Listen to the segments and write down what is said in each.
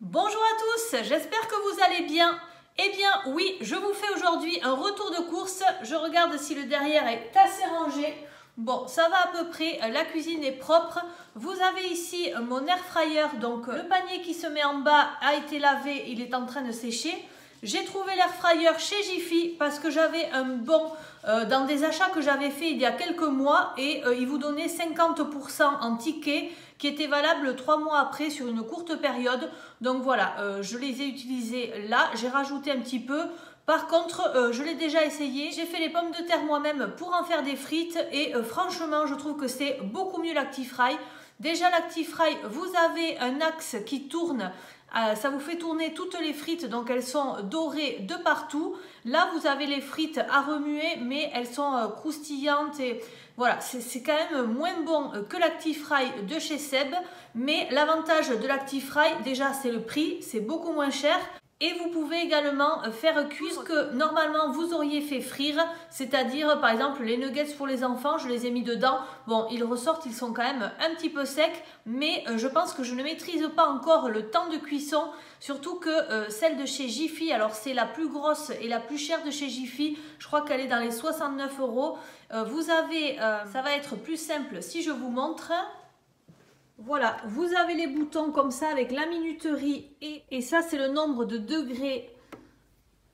Bonjour à tous, j'espère que vous allez bien. Eh bien oui, je vous fais aujourd'hui un retour de course. Je regarde si le derrière est assez rangé. Bon, ça va à peu près, la cuisine est propre. Vous avez ici mon air fryer, donc le panier qui se met en bas a été lavé, il est en train de sécher. J'ai trouvé l'air fryer chez Jiffy parce que j'avais un bon dans des achats que j'avais fait il y a quelques mois et il vous donnait 50% en tickets qui étaient valables 3 mois après sur une courte période. Donc voilà, je les ai utilisés là, j'ai rajouté un petit peu. Par contre, je l'ai déjà essayé, j'ai fait les pommes de terre moi-même pour en faire des frites et franchement, je trouve que c'est beaucoup mieux l'Actifry. Déjà l'Actifry, vous avez un axe qui tourne, ça vous fait tourner toutes les frites, donc elles sont dorées de partout. Là, vous avez les frites à remuer, mais elles sont croustillantes et voilà, c'est quand même moins bon que l'Actifry de chez Seb. Mais l'avantage de l'Actifry, déjà, c'est le prix, c'est beaucoup moins cher. Et vous pouvez également faire cuire ce que normalement vous auriez fait frire, c'est-à-dire par exemple les nuggets pour les enfants, je les ai mis dedans. Bon, ils ressortent, ils sont quand même un petit peu secs, mais je pense que je ne maîtrise pas encore le temps de cuisson, surtout que celle de chez Jiffy, alors c'est la plus grosse et la plus chère de chez Jiffy, je crois qu'elle est dans les 69 €. Vous avez, ça va être plus simple si je vous montre. Voilà, vous avez les boutons comme ça avec la minuterie et ça c'est le nombre de degrés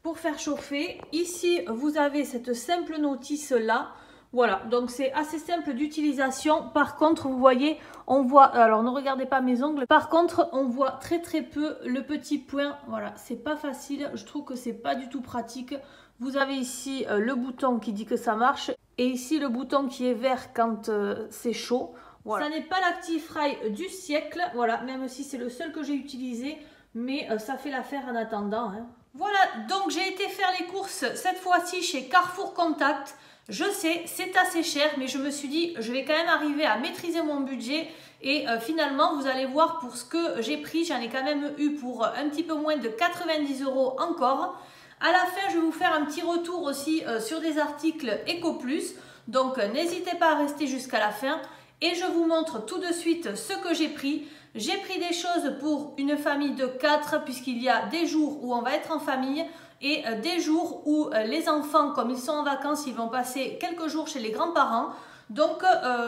pour faire chauffer. Ici vous avez cette simple notice là. Voilà, donc c'est assez simple d'utilisation. Par contre, vous voyez, on voit, alors ne regardez pas mes ongles. Par contre, on voit très peu le petit point. Voilà, c'est pas facile. Je trouve que c'est pas du tout pratique. Vous avez ici le bouton qui dit que ça marche et ici le bouton qui est vert quand c'est chaud. Voilà. Ça n'est pas l'Actifry du siècle, voilà, même si c'est le seul que j'ai utilisé, mais ça fait l'affaire en attendant. Hein. Voilà, donc j'ai été faire les courses cette fois-ci chez Carrefour Contact. Je sais, c'est assez cher, mais je me suis dit, je vais quand même arriver à maîtriser mon budget. Et finalement, vous allez voir pour ce que j'ai pris, j'en ai quand même eu pour un petit peu moins de 90 € encore. À la fin, je vais vous faire un petit retour aussi sur des articles EcoPlus. Donc n'hésitez pas à rester jusqu'à la fin. Et je vous montre tout de suite ce que j'ai pris. J'ai pris des choses pour une famille de 4 puisqu'il y a des jours où on va être en famille et des jours où les enfants, comme ils sont en vacances, ils vont passer quelques jours chez les grands-parents. Donc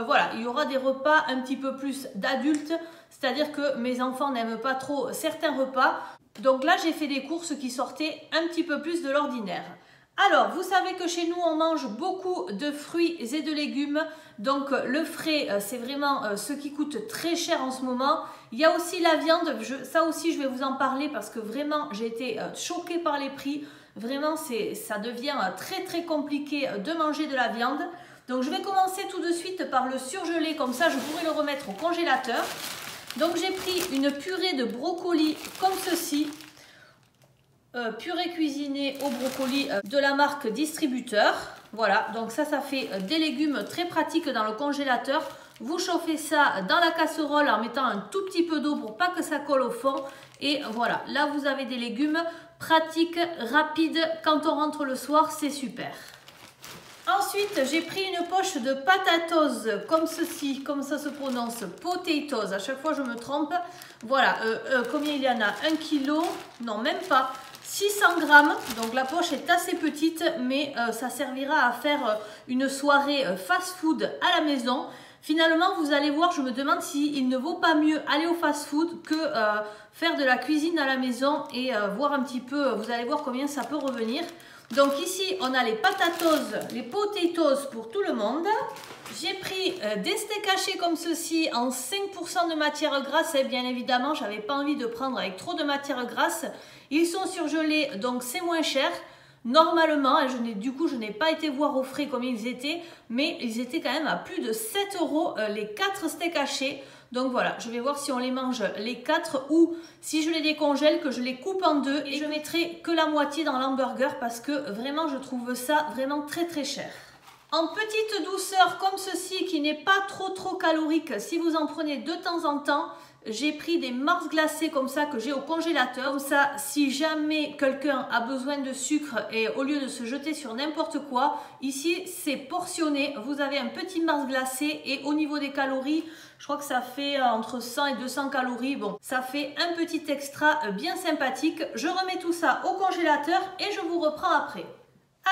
voilà, il y aura des repas un petit peu plus d'adultes, c'est-à-dire que mes enfants n'aiment pas trop certains repas. Donc là, j'ai fait des courses qui sortaient un petit peu plus de l'ordinaire. Alors, vous savez que chez nous, on mange beaucoup de fruits et de légumes. Donc, le frais, c'est vraiment ce qui coûte très cher en ce moment. Il y a aussi la viande. Ça aussi, je vais vous en parler parce que vraiment, j'ai été choquée par les prix. Vraiment, ça devient très compliqué de manger de la viande. Donc, je vais commencer tout de suite par le surgelé. Comme ça, je pourrai le remettre au congélateur. Donc, j'ai pris une purée de brocoli comme ceci. Purée cuisinée au brocoli de la marque Distributeur. Voilà, donc ça fait des légumes très pratiques dans le congélateur. Vous chauffez ça dans la casserole en mettant un tout petit peu d'eau pour pas que ça colle au fond. Et voilà, là vous avez des légumes pratiques, rapides. Quand on rentre le soir, c'est super. Ensuite, j'ai pris une poche de potatoes, comme ceci, comme ça se prononce, potatoes. À chaque fois, je me trompe. Voilà, combien il y en a? 1 kg? Non, même pas. 600 grammes, donc la poche est assez petite, mais ça servira à faire une soirée fast-food à la maison. Finalement, vous allez voir, je me demande s'il ne vaut pas mieux aller au fast-food que faire de la cuisine à la maison et voir un petit peu, vous allez voir combien ça peut revenir. Donc ici, on a les potatoes pour tout le monde. J'ai pris des steaks hachés comme ceci en 5% de matière grasse. Et bien évidemment, je n'avais pas envie de prendre avec trop de matière grasse. Ils sont surgelés, donc c'est moins cher. Normalement, du coup, je n'ai pas été voir au frais combien ils étaient, mais ils étaient quand même à plus de 7 € les 4 steaks hachés. Donc voilà, je vais voir si on les mange les 4 ou si je les décongèle, que je les coupe en deux et je mettrai que la moitié dans l'hamburger parce que vraiment, je trouve ça vraiment très cher. En petite douceur comme ceci, qui n'est pas trop calorique, si vous en prenez de temps en temps, j'ai pris des Mars glacés comme ça que j'ai au congélateur. Comme ça, si jamais quelqu'un a besoin de sucre et au lieu de se jeter sur n'importe quoi, ici c'est portionné. Vous avez un petit Mars glacé et au niveau des calories, je crois que ça fait entre 100 et 200 calories. Bon, ça fait un petit extra bien sympathique. Je remets tout ça au congélateur et je vous reprends après.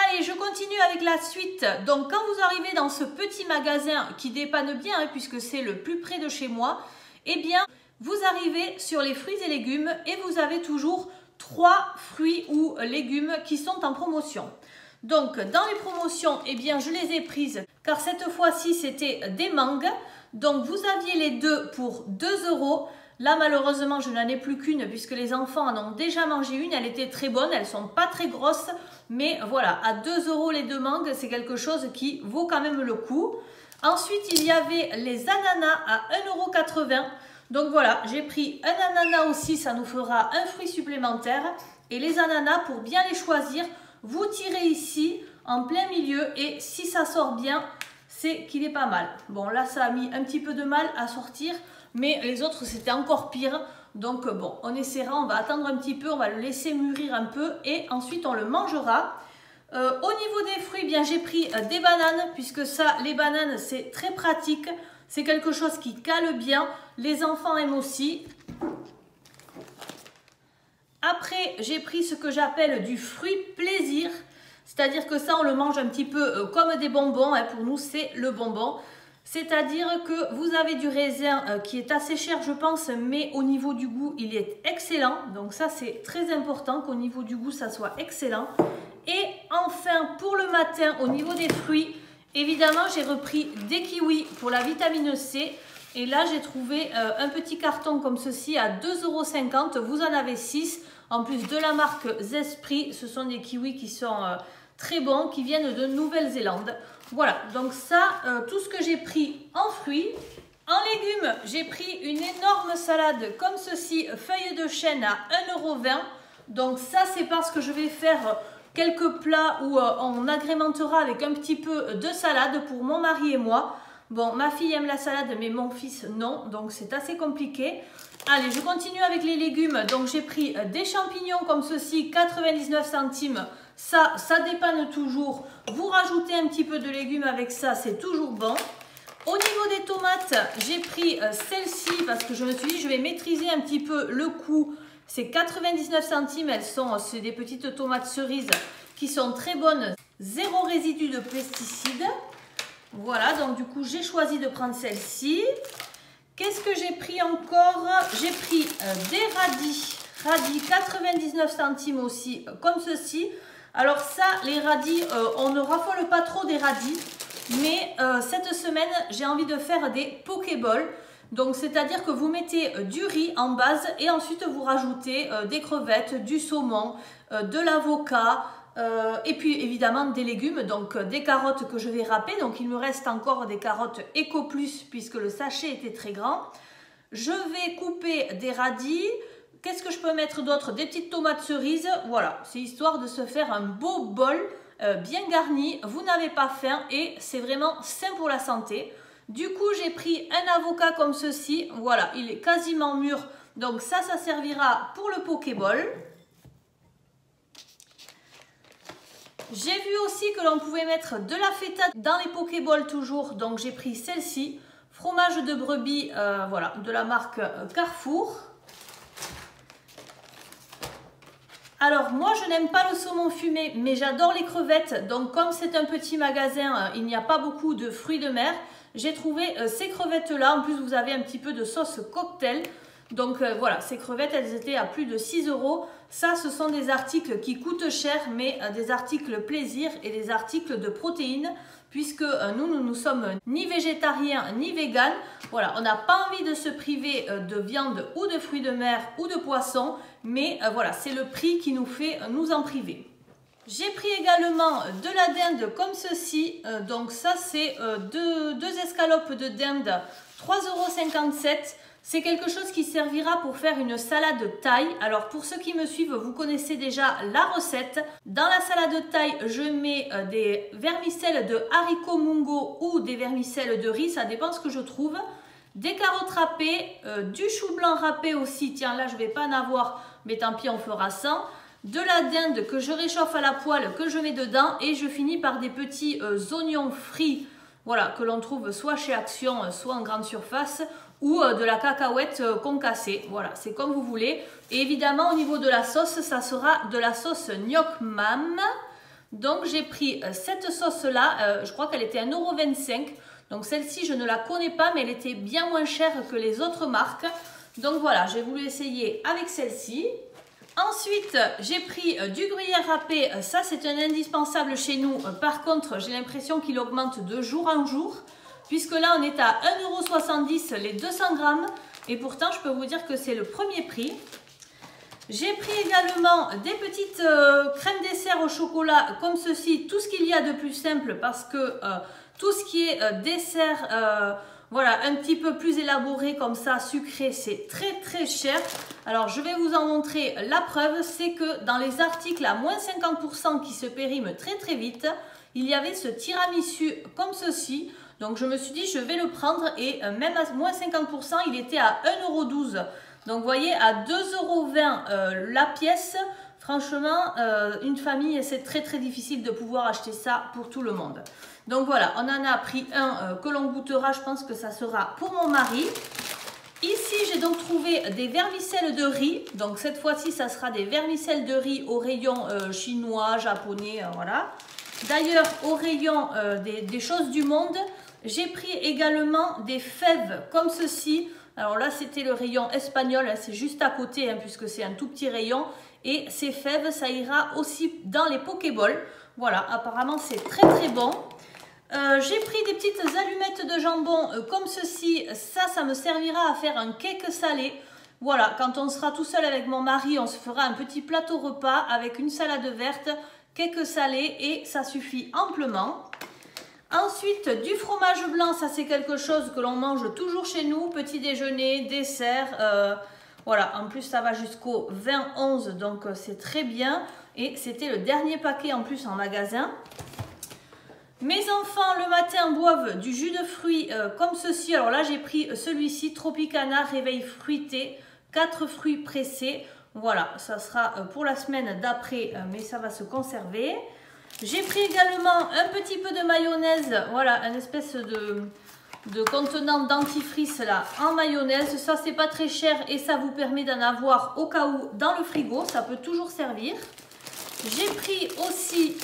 Allez, je continue avec la suite. Donc, quand vous arrivez dans ce petit magasin qui dépanne bien, hein, puisque c'est le plus près de chez moi, eh bien, vous arrivez sur les fruits et légumes et vous avez toujours 3 fruits ou légumes qui sont en promotion. Donc, dans les promotions, eh bien, je les ai prises car cette fois-ci, c'était des mangues. Donc, vous aviez les deux pour 2 €. Là, malheureusement, je n'en ai plus qu'une puisque les enfants en ont déjà mangé une. Elle était très bonne, elles ne sont pas très grosses. Mais voilà, à 2 € les 2 mangues, c'est quelque chose qui vaut quand même le coup. Ensuite, il y avait les ananas à 1,80 €. Donc voilà, j'ai pris un ananas aussi, ça nous fera un fruit supplémentaire. Et les ananas, pour bien les choisir, vous tirez ici en plein milieu et si ça sort bien, c'est qu'il est pas mal. Bon, là, ça a mis un petit peu de mal à sortir. Mais les autres, c'était encore pire. Donc bon, on essaiera, on va attendre un petit peu, on va le laisser mûrir un peu et ensuite on le mangera. Au niveau des fruits, bien j'ai pris des bananes puisque ça, les bananes, c'est très pratique. C'est quelque chose qui cale bien. Les enfants aiment aussi. Après, j'ai pris ce que j'appelle du fruit plaisir. C'est-à-dire que ça, on le mange un petit peu comme des bonbons. Hein, pour nous, c'est le bonbon. C'est-à-dire que vous avez du raisin qui est assez cher, je pense, mais au niveau du goût, il est excellent. Donc ça, c'est très important qu'au niveau du goût, ça soit excellent. Et enfin, pour le matin, au niveau des fruits, évidemment, j'ai repris des kiwis pour la vitamine C. Et là, j'ai trouvé un petit carton comme ceci à 2,50 €. Vous en avez 6. En plus de la marque Zespri, ce sont des kiwis qui sont très bons, qui viennent de Nouvelle-Zélande. Voilà, donc ça, tout ce que j'ai pris en fruits. En légumes, j'ai pris une énorme salade comme ceci, feuilles de chêne à 1,20 €. Donc ça, c'est parce que je vais faire quelques plats où on agrémentera avec un petit peu de salade pour mon mari et moi. Bon, ma fille aime la salade, mais mon fils non, donc c'est assez compliqué. Allez, je continue avec les légumes. Donc j'ai pris des champignons comme ceci, 99 centimes. Ça dépanne toujours. Vous rajoutez un petit peu de légumes avec ça, c'est toujours bon. Au niveau des tomates, j'ai pris celle-ci parce que je me suis dit je vais maîtriser un petit peu le coût. C'est 99 centimes, c'est des petites tomates cerises qui sont très bonnes. 0 résidu de pesticides. Voilà, donc du coup j'ai choisi de prendre celle-ci. Qu'est-ce que j'ai pris encore? J'ai pris des radis. Radis 99 centimes aussi, comme ceci. Alors ça, les radis, on ne raffole pas trop des radis. Mais cette semaine, j'ai envie de faire des pokéballs. Donc c'est-à-dire que vous mettez du riz en base et ensuite vous rajoutez des crevettes, du saumon, de l'avocat et puis évidemment des légumes, donc des carottes que je vais râper. Donc il me reste encore des carottes Eco Plus puisque le sachet était très grand. Je vais couper des radis. Qu'est-ce que je peux mettre d'autre? Des petites tomates cerises. Voilà, c'est histoire de se faire un beau bol bien garni. Vous n'avez pas faim et c'est vraiment sain pour la santé. Du coup, j'ai pris un avocat comme ceci. Voilà, il est quasiment mûr. Donc ça servira pour le pokéball. J'ai vu aussi que l'on pouvait mettre de la feta dans les pokéballs toujours. Donc j'ai pris celle-ci. Fromage de brebis, voilà, de la marque Carrefour. Alors moi je n'aime pas le saumon fumé mais j'adore les crevettes, donc comme c'est un petit magasin, il n'y a pas beaucoup de fruits de mer, j'ai trouvé ces crevettes là, en plus vous avez un petit peu de sauce cocktail, donc voilà, ces crevettes elles étaient à plus de 6 €, ça ce sont des articles qui coûtent cher mais des articles plaisir et des articles de protéines, puisque nous ne sommes ni végétariens ni véganes. Voilà, on n'a pas envie de se priver de viande ou de fruits de mer ou de poissons, mais voilà, c'est le prix qui nous fait nous en priver. J'ai pris également de la dinde comme ceci, donc ça c'est deux escalopes de dinde, 3,57 €. C'est quelque chose qui servira pour faire une salade thaï. Alors pour ceux qui me suivent, vous connaissez déjà la recette. Dans la salade thaï, je mets des vermicelles de haricots mungo ou des vermicelles de riz, ça dépend ce que je trouve. des carottes râpées, du chou blanc râpé aussi, tiens là je ne vais pas en avoir, mais tant pis on fera sans, de la dinde que je réchauffe à la poêle, que je mets dedans, et je finis par des petits oignons frits, voilà, que l'on trouve soit chez Action, soit en grande surface, ou de la cacahuète concassée, voilà, c'est comme vous voulez. Et évidemment au niveau de la sauce, ça sera de la sauce Gnoc Mam. Donc j'ai pris cette sauce là, je crois qu'elle était 1,25 €. Donc celle-ci je ne la connais pas, mais elle était bien moins chère que les autres marques. Donc voilà, j'ai voulu essayer avec celle-ci. Ensuite j'ai pris du gruyère râpé, ça c'est un indispensable chez nous. Par contre j'ai l'impression qu'il augmente de jour en jour, puisque là on est à 1,70 € les 200 grammes. Et pourtant je peux vous dire que c'est le premier prix. J'ai pris également des petites crèmes dessert au chocolat comme ceci, tout ce qu'il y a de plus simple, parce que tout ce qui est dessert, voilà, un petit peu plus élaboré comme ça, sucré, c'est très cher. Alors je vais vous en montrer la preuve, c'est que dans les articles à moins 50% qui se périment très vite, il y avait ce tiramisu comme ceci. Donc je me suis dit je vais le prendre, et même à moins 50%, il était à 1,12 €. Donc vous voyez, à 2,20 € la pièce, franchement, une famille, c'est très difficile de pouvoir acheter ça pour tout le monde. Donc voilà, on en a pris un que l'on goûtera, je pense que ça sera pour mon mari. Ici, j'ai donc trouvé des vermicelles de riz. Donc cette fois-ci, ça sera des vermicelles de riz au rayon chinois, japonais, voilà. D'ailleurs, au rayon des choses du monde, j'ai pris également des fèves comme ceci. Alors là, c'était le rayon espagnol, c'est juste à côté, hein, puisque c'est un tout petit rayon. Et ces fèves, ça ira aussi dans les pokéballs. Voilà, apparemment, c'est très bon. J'ai pris des petites allumettes de jambon comme ceci. Ça me servira à faire un cake salé. Voilà, quand on sera tout seul avec mon mari, on se fera un petit plateau repas avec une salade verte, cake salé, et ça suffit amplement. Ensuite, du fromage blanc, ça c'est quelque chose que l'on mange toujours chez nous, petit déjeuner, dessert, voilà, en plus ça va jusqu'au 20-11, donc c'est très bien, et c'était le dernier paquet en plus en magasin. Mes enfants le matin boivent du jus de fruits comme ceci. Alors là j'ai pris celui-ci, Tropicana Réveil fruité, 4 fruits pressés, voilà, ça sera pour la semaine d'après, mais ça va se conserver. J'ai pris également un petit peu de mayonnaise, voilà, une espèce de contenant dentifrice là en mayonnaise. Ça c'est pas très cher et ça vous permet d'en avoir au cas où dans le frigo, ça peut toujours servir. J'ai pris aussi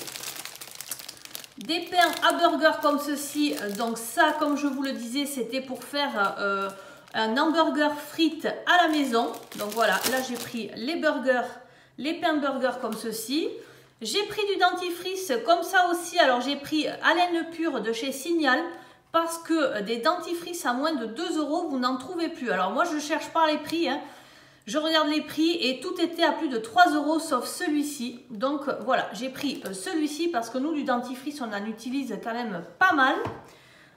des pains à burger comme ceci, donc ça comme je vous le disais c'était pour faire un hamburger frites à la maison. Donc voilà, là j'ai pris les burgers, les pains burgers comme ceci. J'ai pris du dentifrice comme ça aussi, alors j'ai pris Haleine Pure de chez Signal, parce que des dentifrices à moins de 2 €, vous n'en trouvez plus. Alors moi je ne cherche pas les prix, hein. Je regarde les prix et tout était à plus de 3 € sauf celui-ci. Donc voilà, j'ai pris celui-ci parce que nous du dentifrice on en utilise quand même pas mal.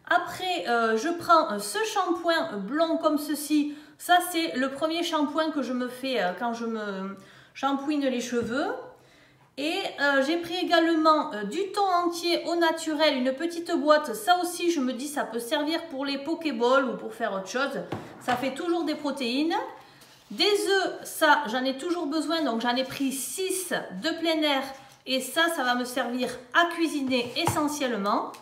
Après je prends ce shampoing blond comme ceci, ça c'est le premier shampoing que je me fais quand je me shampouine les cheveux. Et j'ai pris également du thon entier au naturel, une petite boîte. Ça aussi, je me dis, ça peut servir pour les pokéballs ou pour faire autre chose. Ça fait toujours des protéines. Des œufs, ça, j'en ai toujours besoin. Donc, j'en ai pris 6 de plein air. Et ça va me servir à cuisiner essentiellement.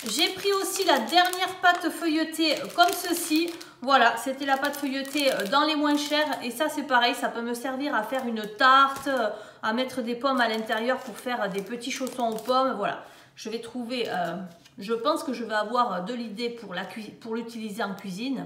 J'ai pris aussi la dernière pâte feuilletée comme ceci. Voilà, c'était la pâte feuilletée dans les moins chères. Et ça, c'est pareil, ça peut me servir à faire une tarte, à mettre des pommes à l'intérieur pour faire des petits chaussons aux pommes. Voilà, je vais trouver, je pense que je vais avoir de l'idée pour l'utiliser en cuisine.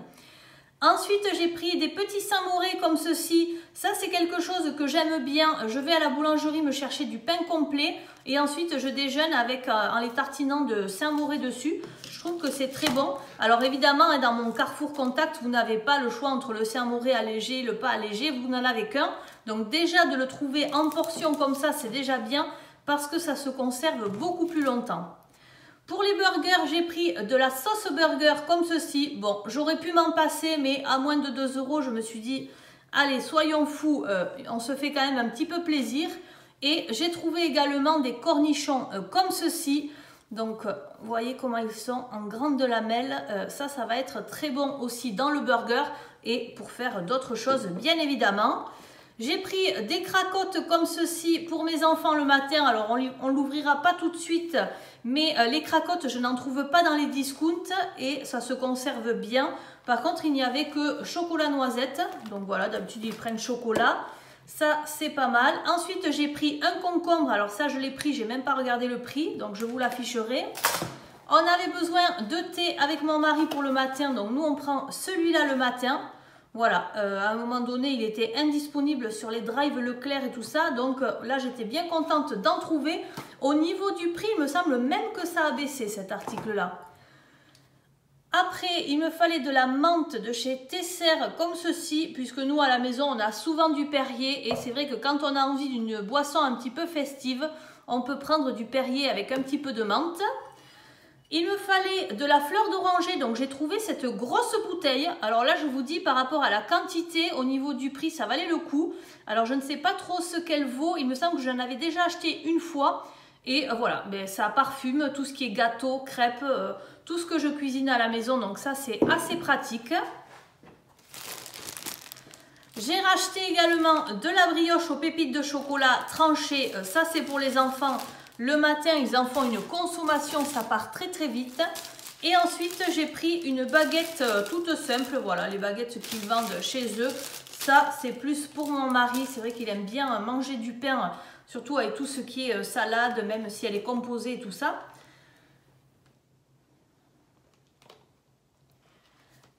Ensuite, j'ai pris des petits samourés comme ceci. Ça, c'est quelque chose que j'aime bien. Je vais à la boulangerie me chercher du pain complet et ensuite, je déjeune avec en les tartinant de samourés dessus. Je trouve que c'est très bon. Alors évidemment, dans mon Carrefour Contact, vous n'avez pas le choix entre le samouré allégé et le pas allégé. Vous n'en avez qu'un. Donc déjà, de le trouver en portion comme ça, c'est déjà bien parce que ça se conserve beaucoup plus longtemps. Pour les burgers, j'ai pris de la sauce burger comme ceci. Bon, j'aurais pu m'en passer, mais à moins de 2 €, je me suis dit, allez, soyons fous, on se fait quand même un petit peu plaisir. Et j'ai trouvé également des cornichons comme ceci. Donc, vous voyez comment ils sont en grandes lamelles. Ça va être très bon aussi dans le burger et pour faire d'autres choses, bien évidemment. J'ai pris des cracottes comme ceci pour mes enfants le matin. Alors, on ne l'ouvrira pas tout de suite, mais les cracottes, je n'en trouve pas dans les discounts et ça se conserve bien. Par contre, il n'y avait que chocolat noisette. Donc voilà, d'habitude, ils prennent chocolat. Ça, c'est pas mal. Ensuite, j'ai pris un concombre. Alors ça, je l'ai pris, j'ai même pas regardé le prix. Donc, je vous l'afficherai. On avait besoin de thé avec mon mari pour le matin. Donc, nous, on prend celui-là le matin. Voilà, à un moment donné, il était indisponible sur les drives Leclerc et tout ça. Donc là, j'étais bien contente d'en trouver. Au niveau du prix, il me semble même que ça a baissé, cet article-là. Après, il me fallait de la menthe de chez Tesser comme ceci, puisque nous, à la maison, on a souvent du Perrier. Et c'est vrai que quand on a envie d'une boisson un petit peu festive, on peut prendre du Perrier avec un petit peu de menthe. Il me fallait de la fleur d'oranger, donc j'ai trouvé cette grosse bouteille. Alors là, je vous dis, par rapport à la quantité, au niveau du prix, ça valait le coup. Alors je ne sais pas trop ce qu'elle vaut. Il me semble que j'en avais déjà acheté une fois. Et voilà, ben, ça parfume tout ce qui est gâteau, crêpes, tout ce que je cuisine à la maison. Donc ça, c'est assez pratique. J'ai racheté également de la brioche aux pépites de chocolat tranchée. Ça, c'est pour les enfants. Le matin, ils en font une consommation, ça part très très vite. Et ensuite, j'ai pris une baguette toute simple. Voilà, les baguettes qu'ils vendent chez eux. Ça, c'est plus pour mon mari. C'est vrai qu'il aime bien manger du pain, surtout avec tout ce qui est salade, même si elle est composée et tout ça.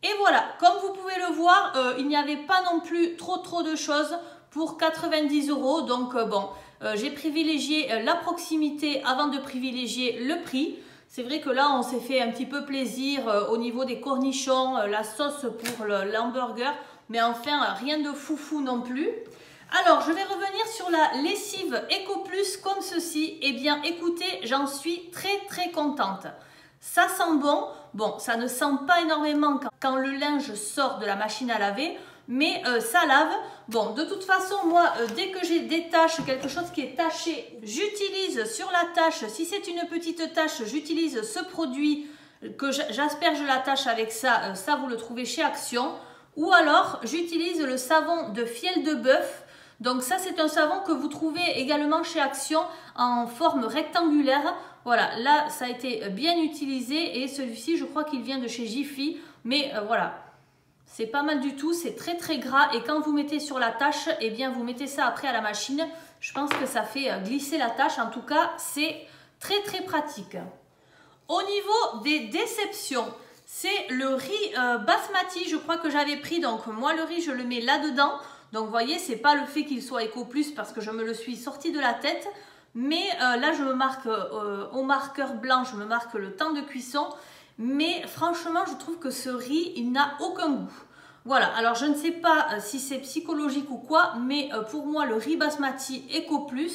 Et voilà, comme vous pouvez le voir, il n'y avait pas non plus trop de choses pour 90 €. Donc bon, j'ai privilégié la proximité avant de privilégier le prix. C'est vrai que là, on s'est fait un petit peu plaisir au niveau des cornichons, la sauce pour l'hamburger. Mais enfin, rien de foufou non plus. Alors, je vais revenir sur la lessive EcoPlus comme ceci. Eh bien, écoutez, j'en suis très contente. Ça sent bon. Bon, ça ne sent pas énormément quand le linge sort de la machine à laver, mais ça lave. Bon, de toute façon, moi, dès que j'ai des taches, quelque chose qui est taché, j'utilise sur la tache, si c'est une petite tache, j'utilise ce produit que j'asperge la tache avec ça. Ça, vous le trouvez chez Action. Ou alors, j'utilise le savon de fiel de bœuf. Donc ça, c'est un savon que vous trouvez également chez Action en forme rectangulaire. Voilà, là, ça a été bien utilisé et celui-ci, je crois qu'il vient de chez Jiffy. Mais voilà, c'est pas mal du tout, c'est très gras et quand vous mettez sur la tâche, eh bien, vous mettez ça après à la machine. Je pense que ça fait glisser la tâche. En tout cas, c'est très pratique. Au niveau des déceptions, c'est le riz basmati, je crois que j'avais pris. Donc moi, le riz, je le mets là-dedans. Donc, vous voyez, c'est pas le fait qu'il soit EcoPlus parce que je me le suis sorti de la tête. Mais là, je me marque au marqueur blanc, je me marque le temps de cuisson. Mais franchement, je trouve que ce riz, il n'a aucun goût. Voilà, alors je ne sais pas si c'est psychologique ou quoi, mais pour moi, le riz basmati EcoPlus,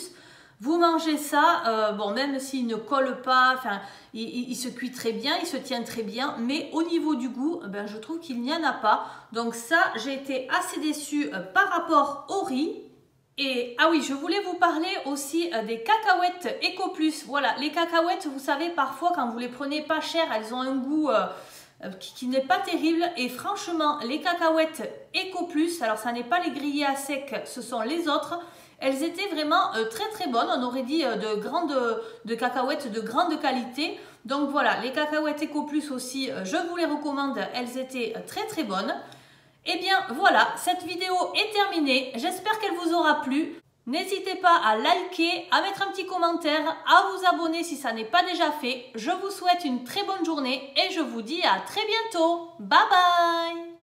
vous mangez ça, bon, même s'il ne colle pas, enfin, il se cuit très bien, il se tient très bien, mais au niveau du goût, ben, je trouve qu'il n'y en a pas. Donc ça, j'ai été assez déçue par rapport au riz. Et, ah oui, je voulais vous parler aussi des cacahuètes EcoPlus. Voilà, les cacahuètes, vous savez, parfois, quand vous les prenez pas cher, elles ont un goût qui n'est pas terrible. Et franchement, les cacahuètes EcoPlus, alors ça n'est pas les grillées à sec, ce sont les autres. Elles étaient vraiment très bonnes. On aurait dit de cacahuètes de grande qualité. Donc voilà, les cacahuètes EcoPlus aussi, je vous les recommande. Elles étaient très bonnes. Et bien voilà, cette vidéo est terminée. J'espère qu'elle vous aura plu. N'hésitez pas à liker, à mettre un petit commentaire, à vous abonner si ça n'est pas déjà fait. Je vous souhaite une très bonne journée et je vous dis à très bientôt. Bye bye!